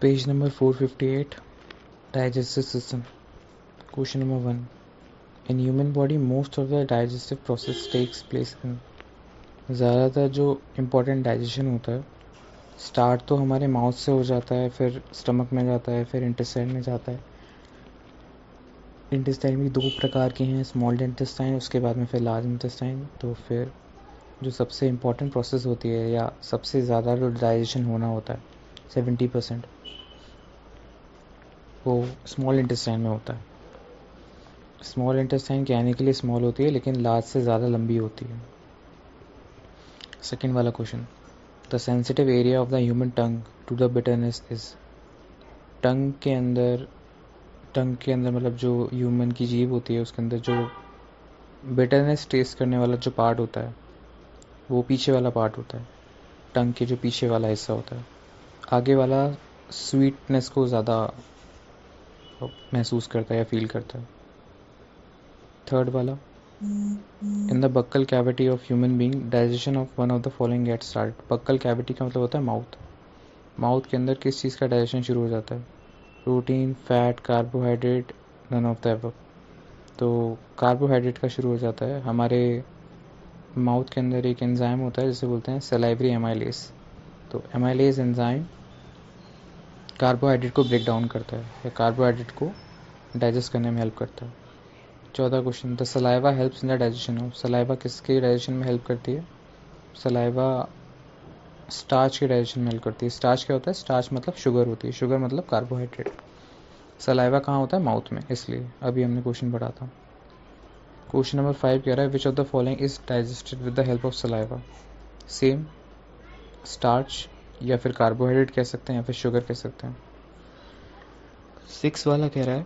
Page number 458, digestive system. Question number 1. In human body, most of the digestive process takes place in. ज़्यादातर जो important digestion होता है start तो हमारे mouth से हो जाता है, फिर स्टमक में जाता है, फिर इंटेस्टाइन में जाता है. इंटेस्टाइन भी 2 प्रकार के हैं, स्मॉल इंटेस्टाइन, उसके बाद में फिर लार्ज इंटेस्टाइन. तो फिर जो सबसे इम्पोर्टेंट प्रोसेस होती है या सबसे ज़्यादा जो डाइजेशन होना होता है 70%, वो स्मॉल इंटेस्टाइन में होता है. स्मॉल इंटेस्टाइन कहने के लिए स्मॉल होती है लेकिन लार्ज से ज़्यादा लंबी होती है. सेकेंड वाला question. The sensitive area of the human tongue to the bitterness is. Tongue के अंदर मतलब जो ह्यूमन की जीभ होती है उसके अंदर जो बिटरनेस टेस्ट करने वाला जो पार्ट होता है वो पीछे वाला पार्ट होता है. टंग के जो पीछे वाला हिस्सा होता है, आगे वाला स्वीटनेस को ज़्यादा महसूस करता है या फील करता है. थर्ड वाला. In the buccal cavity of human being digestion of one of the following get start. Buccal cavity का मतलब होता है माउथ. माउथ के अंदर किस चीज़ का डाइजेशन शुरू हो जाता है? Protein, fat, carbohydrate, none of the above. तो कार्बोहाइड्रेट का शुरू हो जाता है. हमारे माउथ के अंदर एक एंजाइम होता है जिसे बोलते हैं सलाइवरी एमाइलेज. तो एमाइलेज एंजाइम कार्बोहाइड्रेट को ब्रेक डाउन करता है या कार्बोहाइड्रेट को डाइजेस्ट करने में हेल्प करता है. चौथा question. The saliva helps in the digestion of. Saliva किसके डाइजेशन में हेल्प करती है? सलाइवा स्टार्च के डाइजेशन में हेल्प करती है. स्टार्च क्या होता है? स्टार्च मतलब शुगर होती है. शुगर मतलब कार्बोहाइड्रेट. सलाइवा कहाँ होता है? माउथ में. इसलिए अभी हमने क्वेश्चन पढ़ा था. क्वेश्चन नंबर 5 कह रहा है विच of the following is digested with the help of saliva. Same, starch या फिर कार्बोहाइड्रेट कह सकते हैं या फिर शुगर कह सकते हैं. 6 वाला कह रहा है,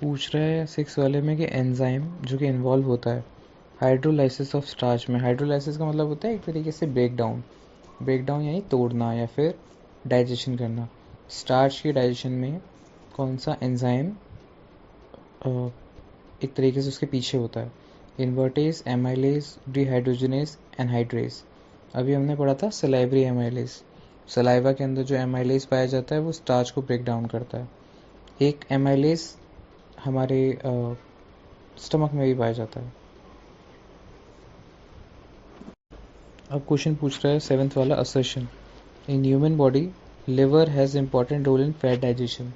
पूछ रहा है 6 वाले में कि एंजाइम जो कि इन्वॉल्व होता है हाइड्रोलाइसिस ऑफ स्टार्च में. हाइड्रोलाइसिस का मतलब होता है एक तरीके से ब्रेक डाउन यानी तोड़ना या फिर डाइजेशन करना. स्टार्च के डाइजेशन में कौन सा एंजाइम एक तरीके से उसके पीछे होता है? Invertase, amylase, dehydrogenase, anhydrase. अभी हमने पढ़ा था सलाइवरी एमाइलेज. सलाइवा के अंदर जो एमाइलेज पाया जाता है वो स्टार्च को ब्रेक डाउन करता है. एक एमाइलेज हमारे स्टमक में भी पाया जाता है. अब क्वेश्चन पूछ रहा है 7th वाला, assertion. In human body liver has important role in fat digestion.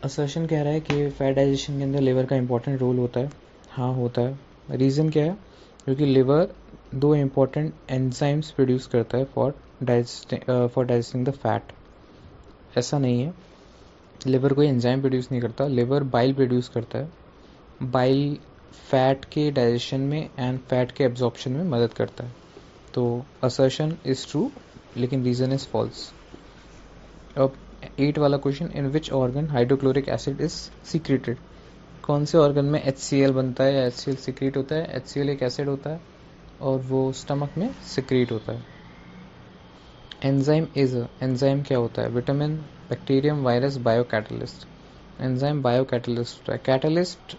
Assertion कह रहा है कि फैट डाइजेशन के अंदर लिवर का इंपॉर्टेंट रोल होता है. हाँ, होता है. रीज़न क्या है? क्योंकि लिवर 2 इम्पॉर्टेंट एंजाइम्स प्रोड्यूस करता है फॉर डाइजेस्टिंग द फैट. ऐसा नहीं है, लिवर कोई एंजाइम प्रोड्यूस नहीं करता. लिवर बाइल प्रोड्यूस करता है. बाइल फैट के डाइजेशन में एंड फैट के एब्जॉर्प्शन में मदद करता है. तो असर्शन इज़ ट्रू लेकिन रीज़न इज़ फॉल्स. अब 8 वाला question. In which organ hydrochloric acid is secreted. कौन से ऑर्गन में HCl बनता है या HCl सीक्रेट होता है? HCl एक एसिड होता है और वो स्टमक में सीक्रेट होता है. एंजाइम क्या होता है? Vitamin, bacterium, virus, bio catalyst. Enzyme bio catalyst होता है. कैटलिस्ट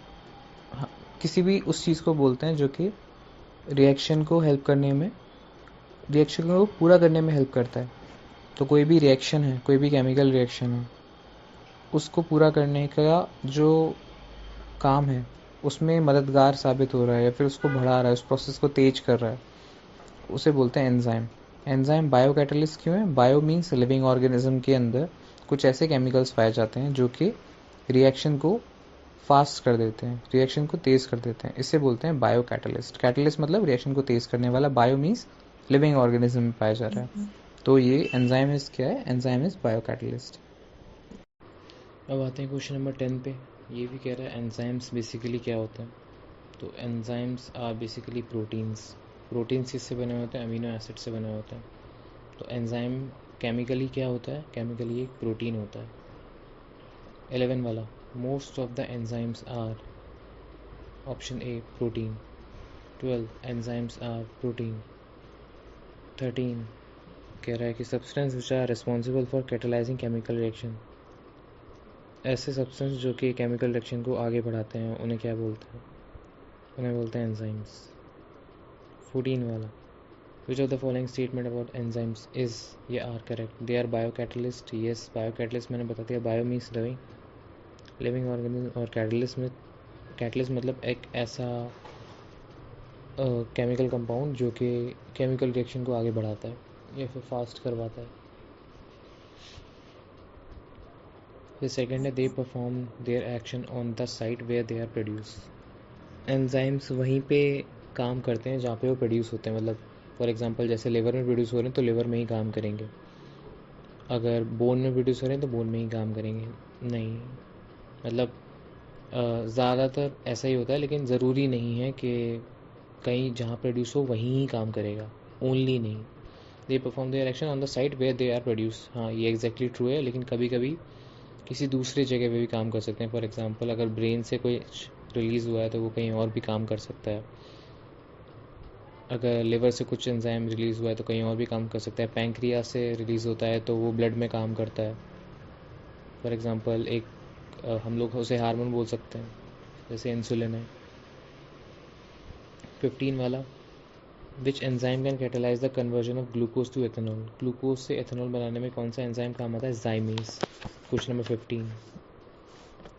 किसी भी उस चीज़ को बोलते हैं जो कि रिएक्शन को पूरा करने में हेल्प करता है. तो कोई भी रिएक्शन है, कोई भी केमिकल रिएक्शन है, उसको पूरा करने का जो काम है उसमें मददगार साबित हो रहा है या फिर उसको बढ़ा रहा है, उस प्रोसेस को तेज कर रहा है, उसे बोलते हैं एंजाइम. एंजाइम बायो कैटलिस्ट क्यों है? बायो मीन्स लिविंग ऑर्गेनिज्म के अंदर कुछ ऐसे केमिकल्स पाए जाते हैं जो कि रिएक्शन को फास्ट कर देते हैं, रिएक्शन को तेज़ कर देते हैं. इसे बोलते हैं बायो कैटलिस्ट. कैटलिस्ट मतलब रिएक्शन को तेज़ करने वाला. बायो मीन्स लिविंग ऑर्गेनिज्म में पाया जा रहा है. तो ये एंजाइम इज क्या है? Enzyme is bio catalyst. अब आते हैं क्वेश्चन नंबर 10 पे. ये भी कह रहा है एंजाइम्स बेसिकली क्या होते हैं. तो enzymes are basically proteins. Proteins किससे बने होते हैं? अमीनो एसिड से बने होते हैं. तो एंजाइम केमिकली क्या होता है? केमिकली एक प्रोटीन होता है. 11 वाला. Most of the enzymes are. Option A protein. 12 enzymes are protein. 13 कह रहा है कि substance which are responsible for catalysing chemical reaction. ऐसे सब्सटेंस जो कि केमिकल रिएक्शन को आगे बढ़ाते हैं उन्हें क्या बोलते हैं? उन्हें बोलते हैं एंजाइम्स. 14 वाला. Which of the following statement about enzymes is, ये are correct. They are biocatalyst. Yes, biocatalyst मैंने बता दिया. बायो मीन्स लिविंग ऑर्गेनिज्म, और कैटलिस्ट मतलब एक ऐसा केमिकल कंपाउंड जो कि केमिकल रिएक्शन को आगे बढ़ाता है या फिर फास्ट करवाता है. फिर सेकेंड है, they perform their action on the site where they are produce. Enzymes वहीं पे काम करते हैं जहाँ पे वो प्रोड्यूस होते हैं. मतलब फॉर एग्जांपल जैसे लिवर में प्रोड्यूस हो रहे हैं तो लिवर में ही काम करेंगे. अगर बोन में प्रोड्यूस हो रहे हैं तो बोन में ही काम करेंगे. नहीं, मतलब ज़्यादातर ऐसा ही होता है, लेकिन ज़रूरी नहीं है कि कहीं जहाँ प्रोड्यूस हो वहीं ही काम करेगा. ओनली नहीं. They perform their action on the site where they are produce. हाँ, ये एग्जैक्टली ट्रू है, लेकिन कभी कभी किसी दूसरी जगह पे भी काम कर सकते हैं. फॉर एग्जांपल अगर ब्रेन से कोई रिलीज़ हुआ है तो वो कहीं और भी काम कर सकता है. अगर लिवर से कुछ एंजाइम रिलीज़ हुआ है तो कहीं और भी काम कर सकता है. पैंक्रियास से रिलीज़ होता है तो वो ब्लड में काम करता है. फॉर एग्जांपल एक हम लोग उसे हार्मोन बोल सकते हैं, जैसे इंसुलिन है. 15 वाला, which enzyme can catalyse the conversion of glucose to ethanol. Glucose से एथेनॉल बनाने में कौन सा एंजाइम काम आता है? जाइमेज. Question number 15.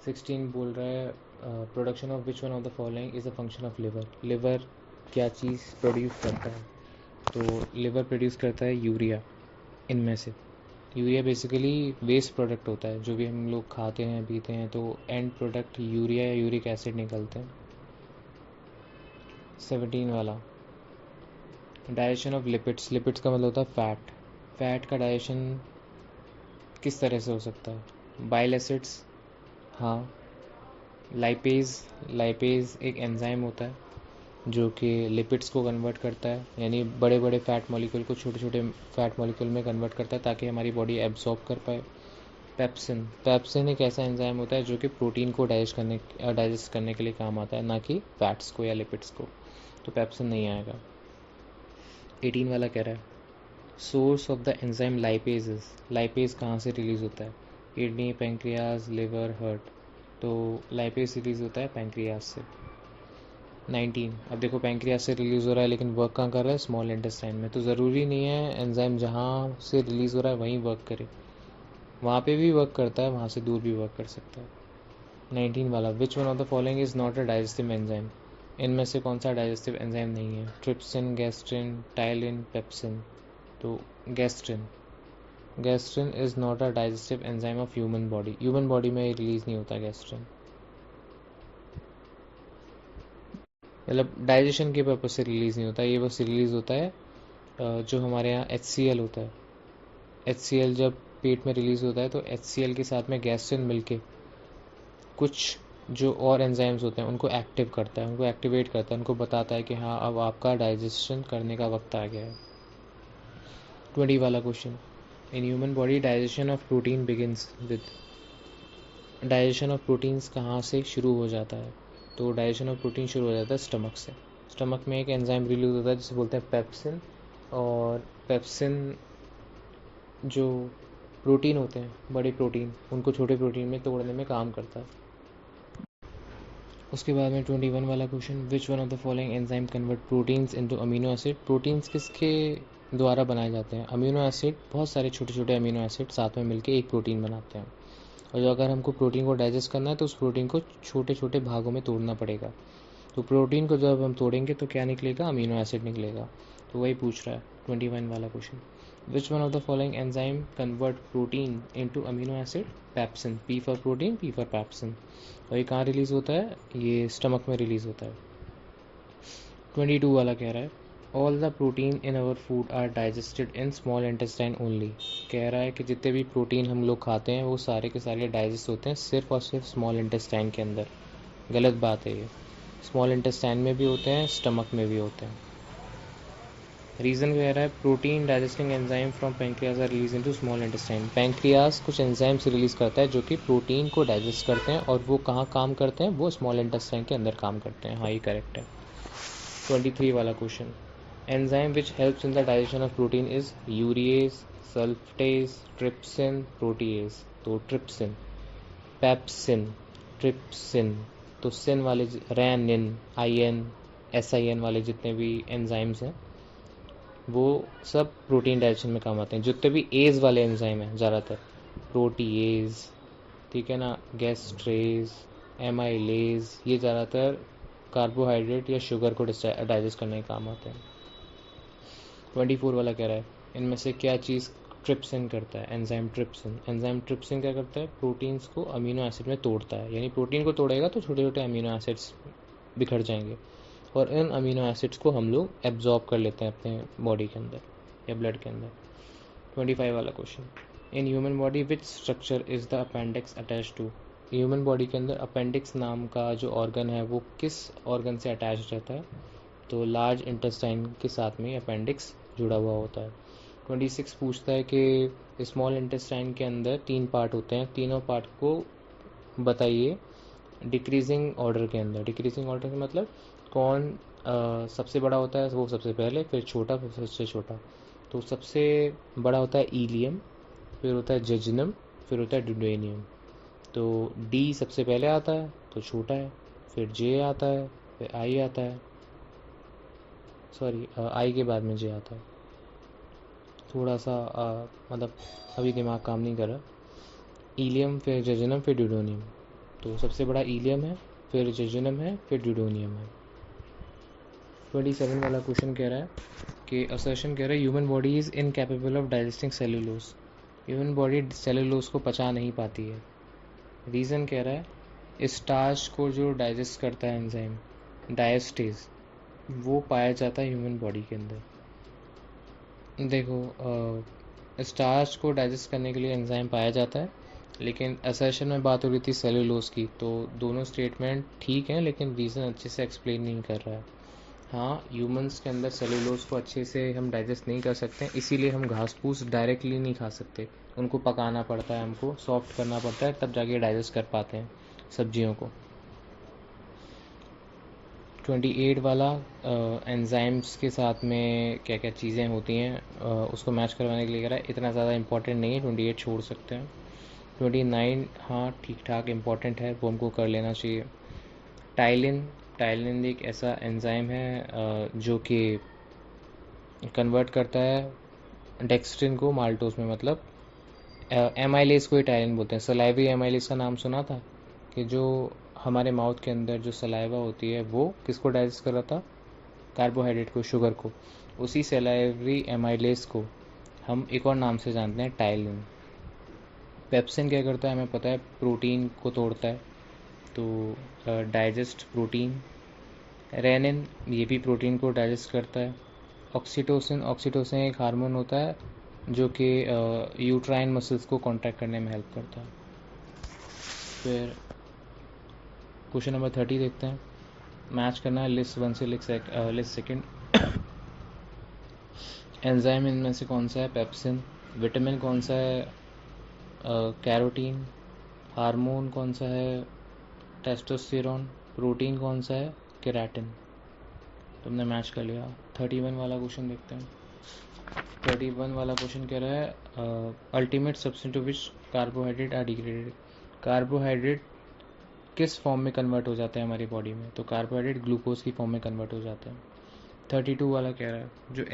16 बोल रहा है, production of which one of the following is a function of liver. Liver क्या चीज़ प्रोड्यूस करता है? तो लिवर प्रोड्यूस करता है यूरिया. इनमें से यूरिया बेसिकली वेस्ट प्रोडक्ट होता है. जो भी हम लोग खाते हैं पीते हैं तो एंड प्रोडक्ट यूरिया या यूरिक एसिड निकलते हैं. 17 वाला, डाइजेशन ऑफ लिपिड्स. लिपिड्स का मतलब होता है फैट. फैट का डाइजेशन किस तरह से हो सकता है? Bile acids. हाँ. लाइपेज एक एंजाइम होता है जो कि लिपिड्स को कन्वर्ट करता है, यानी बड़े बड़े फैट मॉलिक्यूल को छोटे छोटे फैट मॉलिक्यूल में कन्वर्ट करता है ताकि हमारी बॉडी एब्जॉर्ब कर पाए. पेप्सिन एक ऐसा एंजाइम होता है जो कि प्रोटीन को डाइजेस्ट करने के लिए काम आता है, ना कि फैट्स को या लिपिड्स को. तो पेप्सिन नहीं आएगा. 18 वाला कह रहा है, source of the enzyme lipases. Lipase कहाँ से रिलीज़ होता है? Kidney, pancreas, liver, heart. तो लाइपेज रिलीज़ होता है पैंक्रियाज से. 19. अब देखो पैंक्रियाज से रिलीज़ हो रहा है लेकिन वर्क कहाँ कर रहा है? स्मॉल इंटेस्टाइन में. तो ज़रूरी नहीं है एंजाइम जहाँ से रिलीज़ हो रहा है वहीं वर्क करे. वहाँ पे भी वर्क करता है, वहाँ से दूर भी वर्क कर सकता है. 19 वाला, which one of the following is not a digestive enzyme. इनमें से कौन सा डाइजेस्टिव एंजाइम नहीं है? Trypsin, gastrin, ptyalin, pepsin. तो gastrin is not a digestive enzyme of human body. Human body में रिलीज़ नहीं होता गैस्ट्रिन. मतलब डाइजेशन के पर्पज से रिलीज़ नहीं होता. ये बस रिलीज़ होता है जो हमारे यहाँ HCl होता है. HCl जब पेट में रिलीज़ होता है तो HCl के साथ में गैस्ट्रिन मिलके कुछ जो और एंजाइम्स होते हैं उनको एक्टिव करता है, उनको एक्टिवेट करता है, उनको बताता है कि हाँ अब आपका डाइजेशन करने का वक्त आ गया है. 20 वाला question, in human body digestion of protein begins with. Digestion of proteins कहाँ से शुरू हो जाता है? तो डाइजेशन ऑफ प्रोटीन शुरू हो जाता है स्टमक से. स्टमक में एक एंजाइम रिलीज होता है जिसे बोलते हैं पेप्सिन. और पेप्सिन जो प्रोटीन होते हैं, बड़े प्रोटीन, उनको छोटे प्रोटीन में तोड़ने में काम करता है. उसके बाद में 21 वाला question, which one of the following enzyme convert proteins into amino acid. Proteins किसके द्वारा बनाए जाते हैं? Amino acid. बहुत सारे छोटे छोटे अमीनो एसिड साथ में मिलकर एक प्रोटीन बनाते हैं. और जो अगर हमको प्रोटीन को डाइजेस्ट करना है तो उस प्रोटीन को छोटे छोटे भागों में तोड़ना पड़ेगा. तो प्रोटीन को जब हम तोड़ेंगे तो क्या निकलेगा? अमीनो एसिड निकलेगा. तो वही पूछ रहा है 21 वाला question. Which one of the following enzyme convert protein into amino acid? Pepsin. P for protein, P for pepsin. और ये कहाँ रिलीज़ होता है? ये स्टमक में रिलीज़ होता है. 22 वाला कह रहा है, all the protein in our food are digested in small intestine only. कह रहा है कि जितने भी प्रोटीन हम लोग खाते हैं वो सारे के सारे डाइजेस्ट होते हैं सिर्फ और सिर्फ स्मॉल इंटेस्टाइन के अंदर. गलत बात है ये. स्मॉल इंटेस्टाइन में भी होते हैं, स्टमक में भी होते हैं. रीज़न कह रहा है, protein digesting enzyme from pancreas are release into small intestine. Pancreas कुछ एंजाइम्स रिलीज़ करता है जो कि प्रोटीन को डाइजेस्ट करते हैं, और वो कहाँ काम करते हैं? वो स्मॉल इंटेस्टाइन के अंदर काम करते हैं. हाँ, ये करेक्ट है. 23 वाला question, enzyme which helps in the digestion of protein is urease, sulphatase, trypsin, protease. तो ट्रिप्सिन. Pepsin, trypsin. तो सिन वाले, रैनिन, IN, SIN वाले जितने भी एंजाइम्स हैं वो सब प्रोटीन डाइजेशन में काम आते हैं। जितने भी एज वाले एंजाइम हैं ज़्यादातर, प्रोटीएज, ठीक है ना, गैस्ट्रेज, एमाइलेज, ये ज़्यादातर कार्बोहाइड्रेट या शुगर को डाइजेस्ट करने के काम आते हैं। 24 वाला कह रहा है इनमें से क्या चीज़ ट्रिप्सिन करता है? Enzyme trypsin. एंजाइम ट्रिप्सिन क्या करता है? प्रोटीन्स को अमीनो एसिड में तोड़ता है, यानी प्रोटीन को तोड़ेगा तो छोटे छोटे अमीनो एसिड्स बिखर जाएंगे और इन अमीनो एसिड्स को हम लोग एब्जॉर्ब कर लेते हैं अपने बॉडी के अंदर या ब्लड के अंदर। 25 वाला question, in human body which structure is the appendix attach to? Human body के अंदर अपेंडिक्स नाम का जो ऑर्गन है वो किस ऑर्गन से अटैच रहता है? तो लार्ज इंटेस्टाइन के साथ में अपेंडिक्स जुड़ा हुआ होता है। 26 पूछता है कि स्मॉल इंटेस्टाइन के अंदर 3 पार्ट होते हैं, तीनों पार्ट को बताइए डिक्रीजिंग ऑर्डर के अंदर। डिक्रीजिंग ऑर्डर का मतलब कौन सबसे बड़ा होता है? वो सबसे पहले, फिर छोटा, फिर सबसे छोटा। तो सबसे बड़ा होता है इलियम, फिर होता है जेजुनम, फिर होता है ड्यूडेनियम। तो डी सबसे पहले आता है तो छोटा है, फिर जे आता है, फिर आई आता है, सॉरी आई के बाद में जे आता है। थोड़ा सा मतलब अभी दिमाग काम नहीं कर रहा। इलियम, फिर जेजुनम, फिर ड्यूडेनियम। तो सबसे बड़ा इलियम है, फिर जेजुनम है, फिर ड्यूडेनियम है। 27 वाला क्वेश्चन कह रहा है कि असर्शन कह रहा है human body is incapable of digesting cellulose. Human body cellulose को पचा नहीं पाती है। रीज़न कह रहा है स्टार्च को जो डाइजेस्ट करता है एंजाइम डायस्टेज, वो पाया जाता है ह्यूमन बॉडी के अंदर। देखो स्टार्च को डाइजेस्ट करने के लिए एंजाइम पाया जाता है, लेकिन असर्शन में बात हो रही थी सेलुलोज की, तो दोनों स्टेटमेंट ठीक हैं लेकिन रीज़न अच्छे से एक्सप्लेन नहीं कर रहा है। हाँ, ह्यूमंस के अंदर सेलुलोज को अच्छे से हम डाइजेस्ट नहीं कर सकते, इसीलिए हम घास फूस डायरेक्टली नहीं खा सकते, उनको पकाना पड़ता है, हमको सॉफ्ट करना पड़ता है, तब जाके डाइजेस्ट कर पाते हैं सब्जियों को। 28 वाला एंजाइम्स के साथ में क्या क्या चीज़ें होती हैं उसको मैच करवाने के लिए कह रहा है। इतना ज़्यादा इंपॉर्टेंट नहीं है, 28 छोड़ सकते हैं। 29 हाँ ठीक ठाक इम्पॉर्टेंट है, वो हमको कर लेना चाहिए। टाइलिन, टाइलिन एक ऐसा एंजाइम है जो कि कन्वर्ट करता है डेक्स्ट्रिन को माल्टोज में, मतलब एमाइलेज को ही टाइलिन बोलते हैं। सलाइवी एमाइलेज का नाम सुना था कि जो हमारे माउथ के अंदर जो सलाइवा होती है वो किसको डाइजेस्ट कर रहा था? कार्बोहाइड्रेट को, शुगर को। उसी सलाइवरी एमाइलेज को हम एक और नाम से जानते हैं, टाइलिन। पेप्सिन क्या करता है हमें पता है, प्रोटीन को तोड़ता है, तो डाइजेस्ट प्रोटीन। रेनिन ये भी प्रोटीन को डाइजेस्ट करता है। ऑक्सीटोसिन, ऑक्सीटोसिन एक हार्मोन होता है जो कि यूट्राइन मसल्स को कॉन्ट्रैक्ट करने में हेल्प करता है। फिर क्वेश्चन नंबर 30 देखते हैं, मैच करना है लिस्ट 1 से लिस्ट सेकंड। एंजाइम इनमें से कौन सा है? पेप्सिन। विटामिन कौन सा है? कैरोटीन। हार्मोन कौन सा है? टेस्टोस्टेरोन। प्रोटीन कौन सा है? केराटिन। तुमने मैच कर लिया। 31 वाला क्वेश्चन देखते हैं। 31 वाला क्वेश्चन कह रहा है ultimate substance to which carbohydrate are degraded. Carbohydrate किस फॉर्म में कन्वर्ट हो जाते हैं हमारी बॉडी में? तो कार्बोहाइड्रेट ग्लूकोज की फॉर्म में कन्वर्ट हो जाते हैं। 32 वाला कह रहा है जो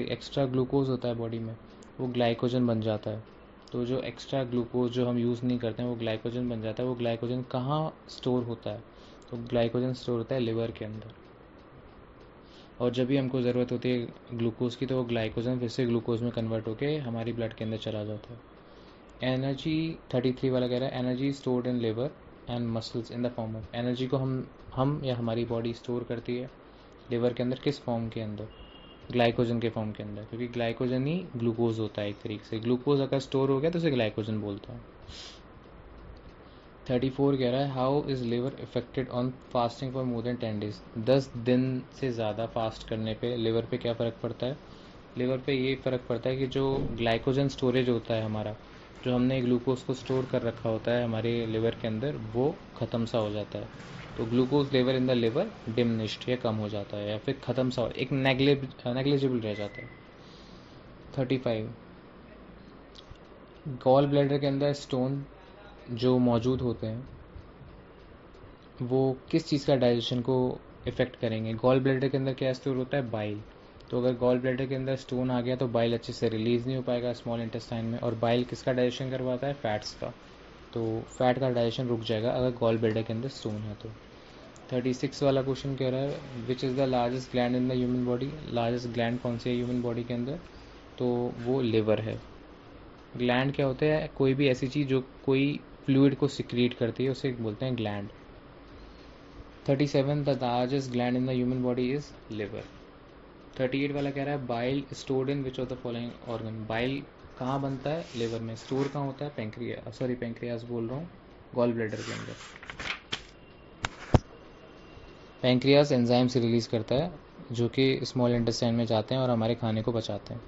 एक्स्ट्रा ग्लूकोज होता है बॉडी में वो ग्लाइकोजन बन जाता है। तो जो एक्स्ट्रा ग्लूकोज जो हम यूज़ नहीं करते हैं वो ग्लाइकोजन बन जाता है। वो ग्लाइकोजन कहाँ स्टोर होता है? तो ग्लाइकोजन स्टोर होता है लिवर के अंदर, और जब भी हमको ज़रूरत होती है ग्लूकोज की तो वो ग्लाइकोजन फिर से ग्लूकोज में कन्वर्ट होकर हमारी ब्लड के अंदर चला जाता है। एनर्जी 33 वाला कह रहा है energy stored in liver and muscles in the form of. Energy को हम या हमारी बॉडी स्टोर करती है लिवर के अंदर, किस फॉर्म के अंदर? ग्लाइकोजन के फॉर्म के अंदर, क्योंकि ग्लाइकोजन ही ग्लूकोज होता है एक तरीके से। ग्लूकोज अगर स्टोर हो गया तो उसे ग्लाइकोजन बोलते हैं। 34 कह रहा है how is liver affected on fasting for more than 10 days. 10 दिन से ज़्यादा फास्ट करने पे लिवर पे क्या फ़र्क पड़ता है? लिवर पे ये फ़र्क पड़ता है कि जो ग्लाइकोजन स्टोरेज होता है हमारा, जो हमने ग्लूकोज को स्टोर कर रखा होता है हमारे लिवर के अंदर, वो ख़त्म सा हो जाता है। तो glucose level in the liver diminished या कम हो जाता है, या फिर ख़त्म सा एक नेग्लिजिबल रह जाता है। 35 गॉल ब्लैडर के अंदर स्टोन जो मौजूद होते हैं वो किस चीज़ का डाइजेशन को इफ़ेक्ट करेंगे? गॉल ब्लैडर के अंदर क्या स्टोर होता है? बाइल। तो अगर गॉल ब्लैडर के अंदर स्टोन आ गया तो बाइल अच्छे से रिलीज नहीं हो पाएगा स्मॉल इंटेस्टाइन में, और बाइल किसका डाइजेशन करवाता है? फैट्स का। तो फैट का डाइजेशन रुक जाएगा अगर गॉल ब्लैडर के अंदर स्टोन है तो। 36 वाला क्वेश्चन कह रहा है which is the largest gland in the human body. Largest gland कौन सी है ह्यूमन बॉडी के अंदर? तो वो लिवर है। ग्लैंड क्या होता है? कोई भी ऐसी चीज़ जो कोई फ्लूइड को सिक्रीट करती है उसे बोलते हैं gland. 37 the largest gland in the human body is liver. 38 वाला कह रहा है bile stored in which of the following organ. Bile कहाँ बनता है? लिवर में। स्टोर कहाँ होता है? पैंक्रियास बोल रहा हूँ, गॉल ब्लैडर के अंदर। पैंक्रियास एंजाइम से रिलीज करता है जो कि स्मॉल इंटेस्टाइन में जाते हैं और हमारे खाने को बचाते हैं।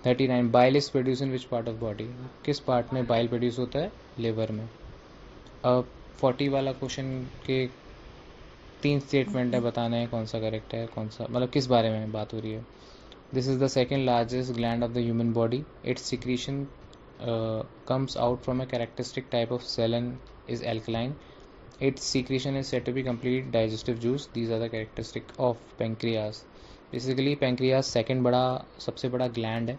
39 bile is produce in which part of body. किस पार्ट में बाइल प्रोड्यूस होता है? लिवर में। अब 40 वाला क्वेश्चन के 3 स्टेटमेंट है, बताना है कौन सा करेक्ट है, कौन सा मतलब किस बारे में बात हो रही है। This is the second largest gland of the human body. It's secretion comes out from a characteristic type of cell and is alkaline. Its secretion is said to be complete digestive juice. These are the characteristic of pancreas. Basically pancreas second सबसे बड़ा gland है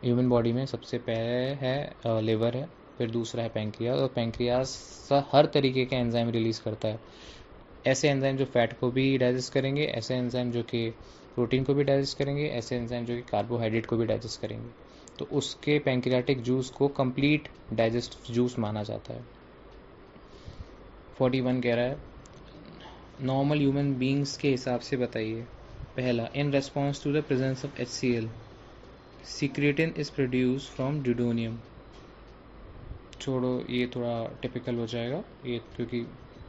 human body में। सबसे पहले है liver है, फिर दूसरा है पैंक्रियास। और पैंक्रियास हर तरीके के एंजाइम रिलीज करता है। ऐसे एंजाइम जो फैट को भी डाइजेस्ट करेंगे, ऐसे एंजाइम जो कि प्रोटीन को भी डाइजेस्ट करेंगे, ऐसे एंजाइम जो कि कार्बोहाइड्रेट को भी डाइजेस्ट करेंगे। तो उसके पैंक्रियाटिक जूस को कंप्लीट डाइजेस्ट जूस माना जाता है। 41 कह रहा है नॉर्मल ह्यूमन बींग्स के हिसाब से बताइए। पहला, in response to the presence of HCl secretin is produce from duodenum. छोड़ो, ये थोड़ा टिपिकल हो जाएगा ये, क्योंकि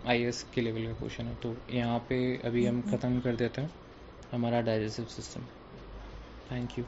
IAS के लेवल का क्वेश्चन है। तो यहाँ पे अभी हम ख़त्म कर देते हैं हमारा डाइजेस्टिव सिस्टम। Thank you.